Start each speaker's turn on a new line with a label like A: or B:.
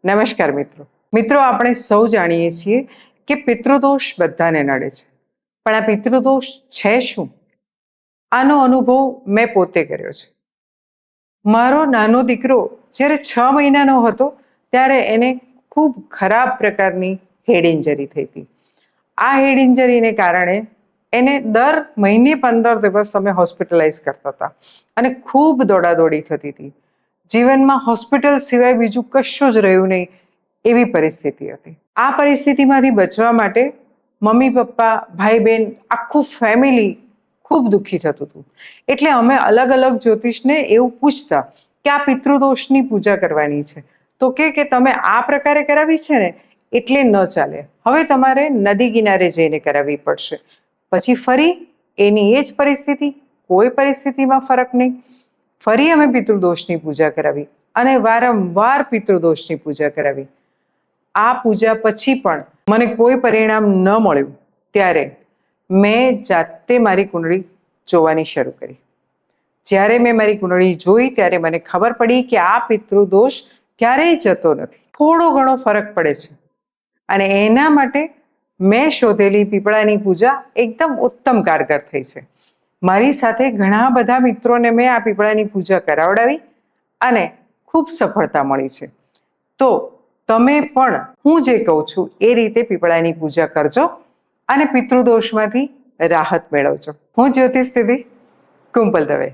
A: નમસ્કાર મિત્રો, આપણે સૌ જાણીએ છીએ કે પિતૃદોષ બધાને નડે છે, પણ આ પિતૃદોષ છે શું? આનો અનુભવ મેં પોતે કર્યો છે. મારો નાનો દીકરો જ્યારે 6 મહિનાનો હતો ત્યારે એને ખૂબ ખરાબ પ્રકારની હેડ ઇન્જરી થઈ હતી. આ હેડ ઇન્જરીને કારણે એને દર મહિને 15 દિવસ અમે હોસ્પિટલાઇઝ કરતા હતા અને ખૂબ દોડાદોડી થતી હતી. જીવનમાં હોસ્પિટલ સિવાય બીજું કશું જ રહ્યું નહીં એવી પરિસ્થિતિ હતી. આ પરિસ્થિતિમાંથી બચવા માટે મમ્મી પપ્પા ભાઈ બહેન આખું ફેમિલી ખૂબ દુઃખી થતું હતું. એટલે અમે અલગ અલગ જ્યોતિષને એવું પૂછતા કે આ પિતૃદોષની પૂજા કરવાની છે, તો કે તમે આ પ્રકારે કરાવી છે ને એટલે ન ચાલે, હવે તમારે નદી કિનારે જઈને કરાવવી પડશે. પછી ફરી એની એ જ પરિસ્થિતિ, કોઈ પરિસ્થિતિમાં ફરક નહીં. ફરી અમે પિતૃદોષની પૂજા કરાવી અને વારંવાર પિતૃદોષની પૂજા કરાવી. આ પૂજા પછી પણ મને કોઈ પરિણામ ન મળ્યું ત્યારે મેં જાતે મારી કુંડળી જોવાની શરૂ કરી. જ્યારે મેં મારી કુંડળી જોઈ ત્યારે મને ખબર પડી કે આ પિતૃદોષ ક્યારેય જતો નથી, થોડો ઘણો ફરક પડે છે. અને એના માટે મેં શોધેલી પીપળાની પૂજા એકદમ ઉત્તમ કારગર થઈ છે. મારી સાથે ઘણા બધા મિત્રોને મેં આ પીપળાની પૂજા કરાવડાવી અને ખૂબ સફળતા મળી છે. તો તમે પણ હું જે કહું છું એ રીતે પીપળાની પૂજા કરજો અને પિતૃદોષમાંથી રાહત મેળવજો. હું જ્યોતિષ દીદી, કુંપલ દવે.